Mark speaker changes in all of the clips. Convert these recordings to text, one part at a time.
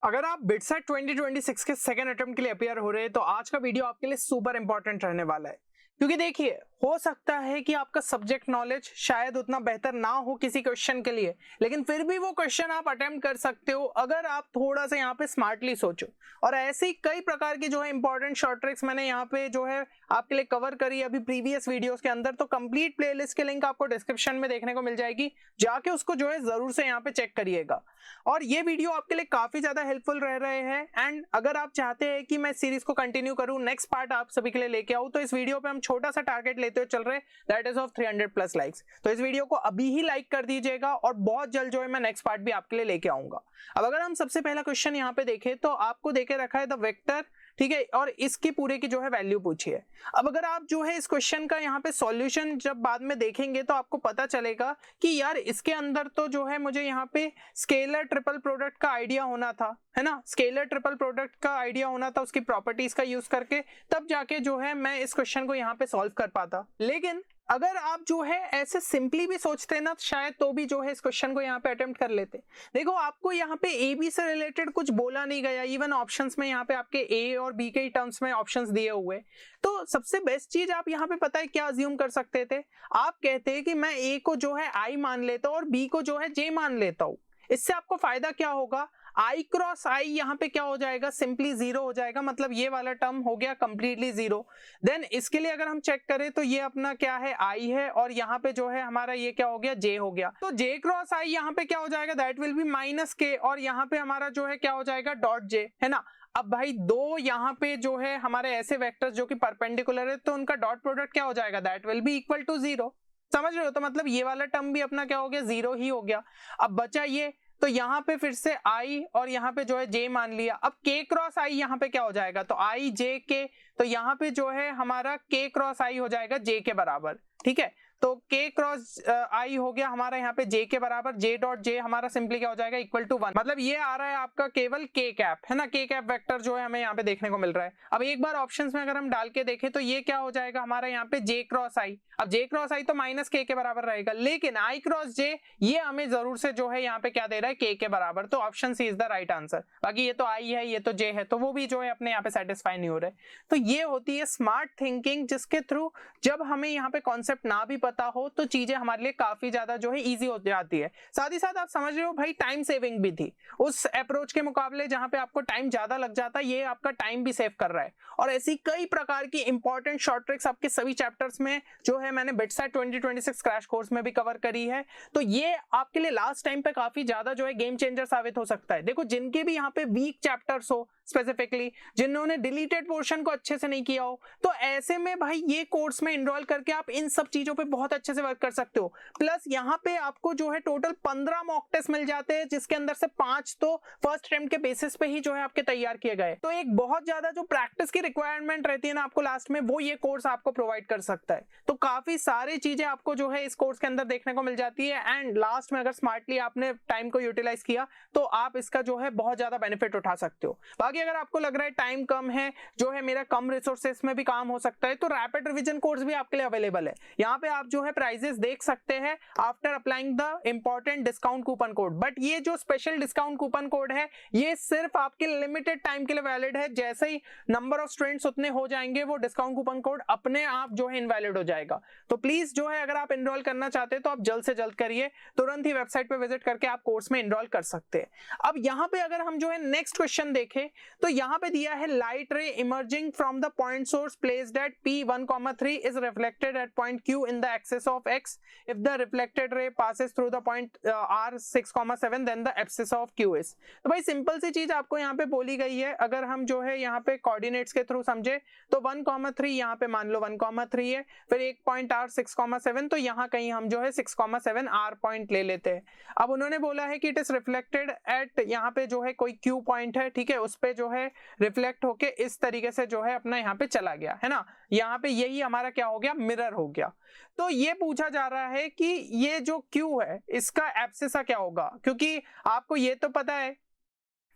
Speaker 1: अगर आप बिटसेट 2026 के सेकंड अटेम्प्ट के लिए अपियर हो रहे हैं तो आज का वीडियो आपके लिए सुपर इंपॉर्टेंट रहने वाला है। क्योंकि देखिए, हो सकता है कि आपका सब्जेक्ट नॉलेज शायद उतना बेहतर ना हो किसी क्वेश्चन के लिए, लेकिन फिर भी वो क्वेश्चन आप अटेम्प्ट कर सकते हो अगर आप थोड़ा सा यहाँ पे स्मार्टली सोचो। और ऐसी कई प्रकार की जो है इंपॉर्टेंट शॉर्ट ट्रिक्स मैंने यहाँ पे जो है आपके लिए कवर करी अभी प्रीवियस वीडियोस के अंदर। तो कंप्लीट प्लेलिस्ट के लिंक आपको डिस्क्रिप्शन में देखने को मिल जाएगी, जाके उसको जो है जरूर से यहाँ पे चेक करिएगा। और ये वीडियो आपके लिए काफी ज्यादा हेल्पफुल रह रहे हैं। एंड अगर आप चाहते हैं कि मैं सीरीज को कंटिन्यू करूं, नेक्स्ट पार्ट आप सभी के लिए लेके आऊं, तो इस वीडियो पे हम छोटा सा टारगेट लेते हुए चल रहे हैं, दैट इज ऑफ 300+ लाइक्स। तो इस वीडियो को अभी ही लाइक कर दीजिएगा और बहुत जल्द जो है मैं नेक्स्ट पार्ट भी आपके लिए लेके आऊंगा। अब अगर हम सबसे पहला क्वेश्चन यहाँ पे देखें तो आपको देके रखा है द वेक्टर, ठीक है, और इसकी पूरे की जो है वैल्यू पूछी है। अब अगर आप जो है इस क्वेश्चन का यहाँ पे सॉल्यूशन जब बाद में देखेंगे तो आपको पता चलेगा कि यार इसके अंदर तो जो है मुझे यहाँ पे स्केलर ट्रिपल प्रोडक्ट का आइडिया होना था, है ना। स्केलर ट्रिपल प्रोडक्ट का आइडिया होना था उसकी प्रॉपर्टीज का यूज करके, तब जाके जो है मैं इस क्वेश्चन को यहाँ पे सॉल्व कर पाता। लेकिन अगर आप जो है ऐसे सिंपली भी सोचते ना शायद तो भी जो है इस क्वेश्चन को यहाँ पे अटेम्प्ट कर लेते। देखो, आपको यहाँ पे ए बी से रिलेटेड कुछ बोला नहीं गया, इवन ऑप्शंस में यहाँ पे आपके ए और बी के टर्म्स में ऑप्शंस दिए हुए। तो सबसे बेस्ट चीज आप यहाँ पे पता है क्या अज्यूम कर सकते थे, आप कहते हैं कि मैं ए को जो है आई मान लेता हूँ और बी को जो है जे मान लेता हूँ। इससे आपको फायदा क्या होगा, आई क्रॉस आई यहाँ पे क्या हो जाएगा, सिंपली जीरो हो जाएगा, मतलब ये वाला टर्म हो गया कंप्लीटली जीरो। देन इसके लिए अगर हम चेक करें तो ये अपना क्या है, आई है, और यहाँ पे जो है हमारा ये क्या हो गया, जे हो गया। तो जे क्रॉस आई यहाँ पे क्या हो जाएगा, दैट विल बी माइनस के, और यहाँ पे हमारा जो है क्या हो जाएगा, डॉट जे, है ना। अब भाई दो यहाँ पे जो है हमारे ऐसे वेक्टर्स जो कि परपेंडिकुलर है, तो उनका डॉट प्रोडक्ट क्या हो जाएगा, that will be equal to zero. समझ रहे हो, तो मतलब ये वाला टर्म भी अपना क्या हो गया, जीरो ही हो गया। अब बचा ये, तो यहाँ पे फिर से आई और यहाँ पे जो है जे मान लिया। अब के क्रॉस आई यहाँ पे क्या हो जाएगा, तो आई जे के, तो यहाँ पे जो है हमारा के क्रॉस आई हो जाएगा जे के बराबर, ठीक है। तो के क्रॉस आई हो गया हमारा यहाँ पे जे के बराबर, जे डॉट जे हमारा सिंपली क्या हो जाएगा, इक्वल टू 1। मतलब ये आ रहा है आपका केवल के कैप, है ना, के कैप वेक्टर जो है हमें यहाँ पे देखने को मिल रहा है। अब एक बार ऑप्शंस में अगर हम डाल के देखें तो ये क्या हो जाएगा हमारा यहाँ पे जे क्रॉस आई। अब जे क्रॉस आई तो माइनस के बराबर रहेगा, लेकिन आई क्रॉस जे ये हमें जरूर से जो है यहाँ पे क्या दे रहा है, के बराबर। तो option C is the right answer. बाकी ये तो आई है, ये तो जे है, तो वो भी जो है अपने यहाँ पे सेटिस्फाई नहीं हो रहे। तो ये होती है स्मार्ट थिंकिंग, जिसके थ्रू जब हमें यहाँ पे कॉन्सेप्ट ना भी पता हो तो चीजें हमारे लिए काफी ज्यादा जो है इजी हो जाती है। साथ ही साथ आप समझ रहे हो भाई, टाइम सेविंग भी थी उस अप्रोच के मुकाबले जहां पे आपको टाइम ज्यादा लग जाता है, ये आपका टाइम भी सेव कर रहा है। और ऐसी कई प्रकार की इंपॉर्टेंट शॉर्ट ट्रिक्स आपके सभी चैप्टर्स में जो है मैंने बिटसेट 2026 क्रैश कोर्स में भी कवर करी है। तो ये आपके लिए लास्ट टाइम पे काफी ज्यादा जो है गेम चेंजर साबित हो सकता है। देखो, जिनके भी यहाँ पे वीक चैप्टर्स हो, स्पेसिफिकली जिन्होंने डिलीटेड पोर्शन को अच्छे से नहीं किया हो, तो ऐसे में भाई ये कोर्स में इनरोल करके आप इन सब चीजों पे बहुत अच्छे से वर्क कर सकते हो। प्लस यहाँ पे आपको जो है टोटल 15 मॉक टेस्ट मिल जाते हैं, जिसके अंदर से 5 तो फर्स्ट अटेम्प्ट के बेसिस पे ही जो है आपके तैयार किए गए। तो एक बहुत ज्यादा जो प्रैक्टिस की रिक्वायरमेंट रहती है ना आपको लास्ट में, वो ये कोर्स आपको प्रोवाइड कर सकता है। तो काफी सारी चीजें आपको जो है इस कोर्स के अंदर देखने को मिल जाती है। एंड लास्ट में अगर स्मार्टली आपने टाइम को यूटिलाइज किया तो आप इसका जो है बहुत ज्यादा बेनिफिट उठा सकते हो। बाकी अगर आपको लग रहा है टाइम कम है, जो है मेरा कम रिसोर्सेस में भी काम हो सकता है, तो रैपिड रिवीजन कोर्स भी आपके लिए अवेलेबल है। यहाँ पे आप जो है प्राइजेस देख सकते हैं after applying the important discount coupon code. But ये जो स्पेशल डिस्काउंट कूपन कोड है ये सिर्फ आपके लिमिटेड टाइम के लिए वैलिड है। जैसे ही नंबर ऑफ स्टूडेंट्स उतने हो जाएंगे वो डिस्काउंट कूपन कोड अपने आप जो है इनवैलिड हो जाएगा। तो प्लीज जो है अगर आप इनरोल करना चाहते हैं तो आप जल्द से जल्द करिए, तुरंत ही वेबसाइट पे विजिट करके आप कोर्स में इनरोल कर सकते हैं। अब यहाँ पे अगर हम जो है नेक्स्ट क्वेश्चन देखें तो यहाँ पे दिया है लाइट रे emerging from the point source placed at P1,3 is reflected at point Q in the axis of X. If the reflected ray passes through the point R6,7 then the abscissa of Q is। तो भाई simple सी चीज आपको यहाँ पे बोली गई है। अगर हम जो है यहाँ पे कोऑर्डिनेट्स के थ्रू समझे तो 1,3 यहाँ पे मान लो 1,3 है, फिर एक पॉइंट R 6,7, तो यहाँ कहीं हम जो है 6,7 R पॉइंट ले लेते हैं। अब उन्होंने बोला है कि इट इज रिफ्लेक्टेड एट, यहाँ पे जो है कोई Q पॉइंट है, ठीक है, उस पे जो है रिफ्लेक्ट होके इस तरीके से जो है अपना यहाँ पे चला गया, है ना। यहाँ पे यही हमारा क्या हो गया, मिरर हो गया। तो ये पूछा जा रहा है कि ये जो Q है इसका एब्सिसा क्या होगा, क्योंकि आपको ये तो पता है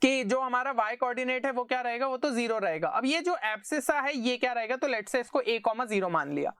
Speaker 1: कि जो हमारा y कोऑर्डिनेट है वो क्या रहेगा, वो तो 0 रहेगा। अब ये जो एब्सिसा है ये क्या रहेगा, तो लेट्स से इसको a, 0 मान लिया।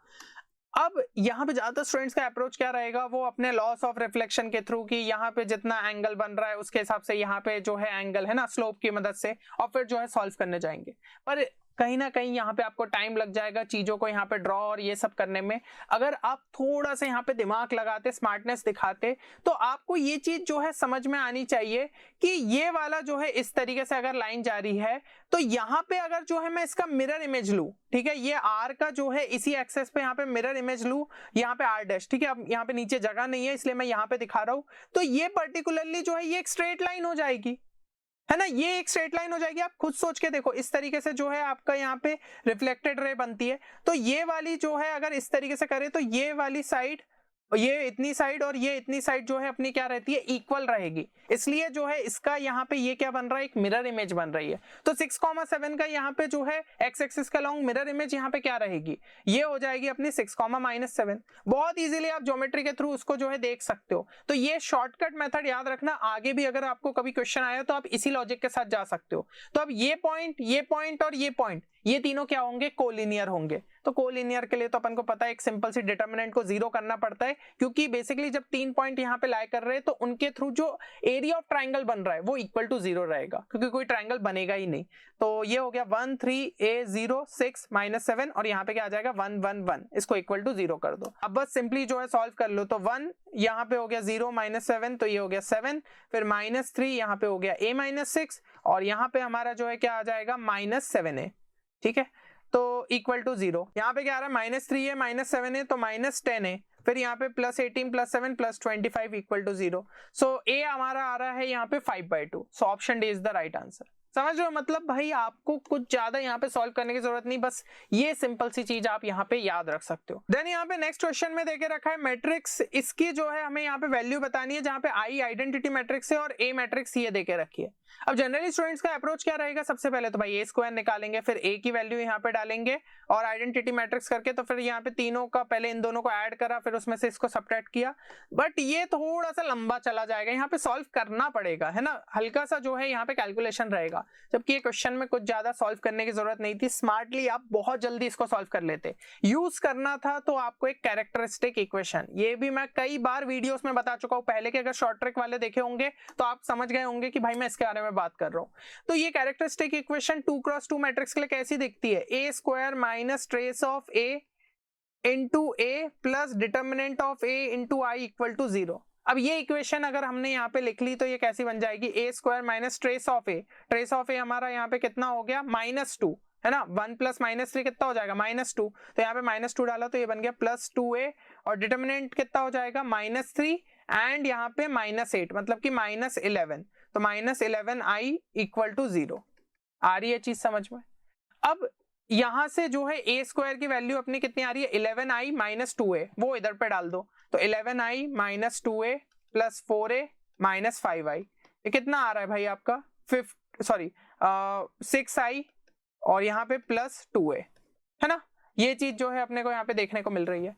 Speaker 1: अब यहाँ पे ज्यादातर स्टूडेंट्स का अप्रोच क्या रहेगा, वो अपने लॉस ऑफ रिफ्लेक्शन के थ्रू कि यहाँ पे जितना एंगल बन रहा है उसके हिसाब से यहाँ पे जो है एंगल है ना स्लोप की मदद से, और फिर जो है सॉल्व करने जाएंगे। पर कहीं ना कहीं यहाँ पे आपको टाइम लग जाएगा चीजों को यहाँ पे ड्रॉ और ये सब करने में। अगर आप थोड़ा सा यहाँ पे दिमाग लगाते, स्मार्टनेस दिखाते, तो आपको ये चीज जो है समझ में आनी चाहिए कि ये वाला जो है इस तरीके से अगर लाइन जा रही है तो यहाँ पे अगर जो है मैं इसका मिरर इमेज लूं, ठीक है, ये आर का जो है इसी एक्सेस पे यहाँ पे मिरर इमेज लूं, यहाँ पे आर डैश, ठीक है। अब यहाँ पे नीचे जगह नहीं है इसलिए मैं यहाँ पे दिखा रहा हूं, तो ये पर्टिकुलरली जो है ये एक स्ट्रेट लाइन हो जाएगी, है ना, ये एक स्ट्रेट लाइन हो जाएगी। आप खुद सोच के देखो, इस तरीके से जो है आपका यहाँ पे रिफ्लेक्टेड रे बनती है, तो ये वाली जो है अगर इस तरीके से करे तो ये वाली साइड, ये इतनी साइड और ये इतनी साइड जो है अपनी क्या रहती है, इक्वल रहेगी। इसलिए जो है इसका यहाँ पे ये क्या बन रहा है, एक मिरर इमेज बन रही है। तो 6,7 का यहाँ पे जो है एक्स एक्सिस का लॉन्ग मिरर इमेज यहाँ पे क्या रहेगी, ये हो जाएगी अपनी 6,-7। बहुत इजीली आप ज्योमेट्री के थ्रू उसको जो है देख सकते हो। तो ये शॉर्टकट मेथड याद रखना, आगे भी अगर आपको कभी क्वेश्चन आया तो आप इसी लॉजिक के साथ जा सकते हो। तो अब ये पॉइंट और ये पॉइंट, ये तीनों क्या होंगे, कोलिनियर होंगे। तो कोलिनियर के लिए तो अपन को पता है एक सिंपल सी डिटरमिनेंट को जीरो करना पड़ता है, क्योंकि बेसिकली जब 3 पॉइंट यहाँ पे लाई कर रहे हैं तो उनके थ्रू जो एरिया ऑफ ट्राइंगल बन रहा है वो इक्वल टू 0 रहेगा, क्योंकि कोई ट्राइंगल बनेगा ही नहीं। तो ये हो गया 1 3 a 0 6 -7 और यहाँ पे क्या आ जाएगा 1 1 1, इसको इक्वल टू 0 कर दो। अब बस सिंपली जो है सॉल्व कर लो। तो 1 यहाँ पे हो गया 0 -7, तो ये हो गया 7, फिर -3 यहाँ पे हो गया a -6 और यहाँ पे हमारा जो है क्या आ जाएगा -7a, ठीक है। तो इक्वल टू 0, यहाँ पे क्या आ रहा है -3 है -7 है तो -10 है, फिर यहाँ पे +18 +7 +25 इक्वल टू 0। सो a हमारा आ रहा है यहाँ पे 5/2। So option D is the right answer. समझ रहे हो, मतलब भाई आपको कुछ ज्यादा यहाँ पे सॉल्व करने की जरूरत नहीं, बस ये सिंपल सी चीज आप यहाँ पे याद रख सकते हो। देन यहाँ पे नेक्स्ट क्वेश्चन में देके रखा है मैट्रिक्स, इसकी जो है हमें यहाँ पे वैल्यू बतानी है, जहाँ पे आई आइडेंटिटी मैट्रिक्स है और ए मैट्रिक्स ये देके रखी है। अब जनरली स्टूडेंट्स का अप्रोच क्या रहेगा, सबसे पहले तो भाई ए स्क्वायर निकालेंगे, फिर ए की वैल्यू यहाँ पे डालेंगे और आइडेंटिटी मैट्रिक्स करके, तो फिर यहाँ पे तीनों का पहले इन दोनों को ऐड करा, फिर उसमें से इसको सब्ट्रैक्ट किया। बट ये थोड़ा सा लंबा चला जाएगा, यहाँ पे सॉल्व करना पड़ेगा, है ना, हल्का सा जो है यहाँ पे कैलकुलेशन रहेगा, जबकि ये क्वेश्चन में कुछ ज्यादा सॉल्व करने की जरूरत नहीं थी। स्मार्टली आप बहुत जल्दी इसको सॉल्व कर लेते। यूज करना था तो आपको एक कैरेक्टरिस्टिक इक्वेशन, ये भी मैं कई बार वीडियोस में बता चुका हूँ पहले के, अगर शॉर्ट ट्रिक वाले देखे होंगे तो आप समझ गए होंगे कि भाई मैं इसके बारे में बात कर रहा हूँ। तो ये कैरेक्टरिस्टिक इक्वेशन 2x2 मैट्रिक्स के लिए कैसी दिखती है, a square minus trace of a into a plus determinant of a into i equal to 0। अब ये इक्वेशन अगर हमने यहाँ पे लिख ली तो ये कैसी बन जाएगी, a square minus trace of a, trace of a हमारा यहाँ पे कितना हो गया -2, है ना, 1 + -3 कितना हो जाएगा -2, तो यहाँ पे -2 डाला तो ये बन गया +2a और डिटर्मिनेंट कितना हो जाएगा -3 एंड यहाँ पे -8 मतलब कि -11, तो -11i इक्वल टू 0। आ रही है चीज समझ में। अब यहां से जो है a स्क्वायर की वैल्यू अपनी कितनी आ रही है 11i - 2a, वो इधर पे डाल दो, तो 11i - 2a plus 4a minus 5i, ये कितना आ रहा है भाई आपका 6i और यहाँ पे प्लस 2a, है ना। ये चीज जो है अपने को यहाँ पे देखने को मिल रही है।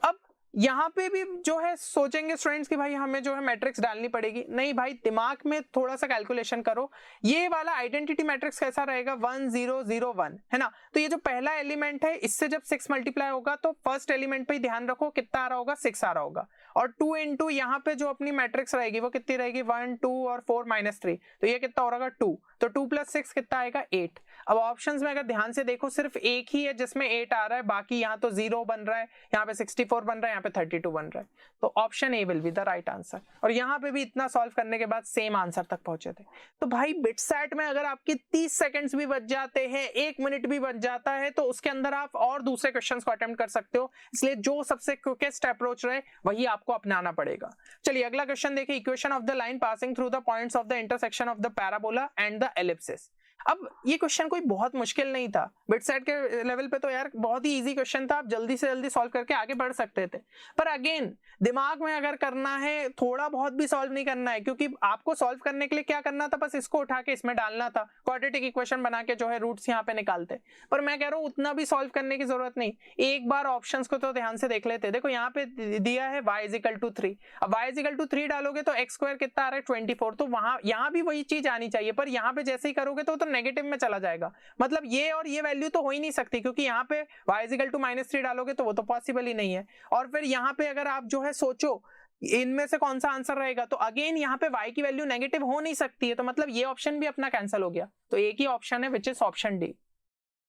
Speaker 1: अब यहाँ पे भी जो है सोचेंगे स्टूडेंट्स कि भाई हमें जो है मैट्रिक्स डालनी पड़ेगी, नहीं भाई दिमाग में थोड़ा सा कैलकुलेशन करो। ये वाला आइडेंटिटी मैट्रिक्स कैसा रहेगा 1 0 0 1, है ना, तो ये जो पहला एलिमेंट है इससे जब 6 मल्टीप्लाई होगा तो फर्स्ट एलिमेंट पे ही ध्यान रखो कितना आ रहा होगा 6 आ रहा होगा, और 2 इंटू यहाँ पे जो अपनी मैट्रिक्स रहेगी वो कितनी रहेगी 1 2 और 4 -3, तो ये कितना हो रहा होगा 2, तो 2 + 6 कितना आएगा 8। अब ऑप्शंस में अगर ध्यान से देखो सिर्फ एक ही है जिसमें 8 आ रहा है, बाकी यहाँ तो 0 बन रहा है, यहाँ पे 64 बन रहा है, यहाँ पे 32 बन रहा है, तो option A will be the right answer. और यहाँ पे भी इतना सॉल्व करने के बाद सेम आंसर तक पहुंचे थे। तो भाई बिटसैट में अगर आपकी 30 सेकंड्स भी बच जाते हैं, 1 मिनट भी बच जाता है, तो उसके अंदर आप और दूसरे क्वेश्चंस को अटेम्प्ट कर सकते हो। इसलिए जो सबसे क्विकेस्ट अप्रोच रहे वही आपको अपनाना पड़ेगा। चलिए अगला क्वेश्चन देखिए, equation of the line passing through the points of the intersection of the parabola and the Ellipsis. अब ये क्वेश्चन कोई बहुत मुश्किल नहीं था, बिटसेट के लेवल पे तो यार बहुत ही इजी क्वेश्चन था, आप जल्दी से जल्दी सॉल्व करके आगे बढ़ सकते थे। पर अगेन दिमाग में अगर करना है, थोड़ा बहुत भी सॉल्व नहीं करना है, क्योंकि आपको सॉल्व करने के लिए क्या करना था, बस इसको उठा के इसमें डालना था, क्वाड्रेटिक इक्वेशन बना के जो है रूट्स यहाँ पे निकालते। पर मैं कह रहा हूँ उतना भी सॉल्व करने की जरूरत नहीं, एक बार ऑप्शंस को तो ध्यान से देख लेते। देखो यहाँ पे दिया है y = 3, अब y = 3 डालोगे तो x² कितना आ रहा है 24, तो वहां यहाँ भी वही चीज आनी चाहिए, पर यहाँ पे जैसे ही करोगे तो नेगेटिव में चला जाएगा। मतलब ये और ये वैल्यू तो हो ही नहीं सकती, क्योंकि यहाँ पे y = -3 डालोगे तो वो तो पॉसिबल ही नहीं है। और फिर यहाँ पे अगर आप जो है सोचो इनमें से कौन सा आंसर रहेगा, तो अगेन यहाँ पे y की वैल्यू नेगेटिव हो नहीं सकती है, तो मतलब ये ऑप्शन भी अपना कैंसिल हो गया। तो एक ही ऑप्शन है विच इज ऑप्शन डी।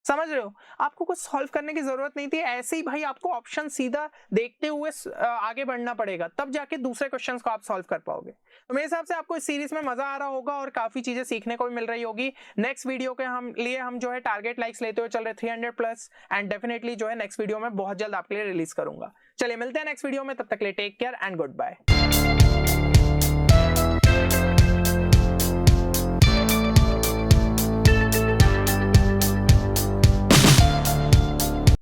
Speaker 1: समझ रहे हो, आपको कुछ सॉल्व करने की जरूरत नहीं थी, ऐसे ही भाई आपको ऑप्शन सीधा देखते हुए आगे बढ़ना पड़ेगा, तब जाके दूसरे क्वेश्चंस को आप सॉल्व कर पाओगे। तो मेरे हिसाब से आपको इस सीरीज में मजा आ रहा होगा और काफी चीजें सीखने को भी मिल रही होगी। नेक्स्ट वीडियो के हम जो है टारगेट लाइक्स लेते हुए चल रहे 300+, एंड डेफिनेटली जो है नेक्स्ट वीडियो में बहुत जल्द आपके लिए रिलीज करूंगा। चलिए मिलते हैं नेक्स्ट वीडियो में, तब तक के लिए take care and good bye.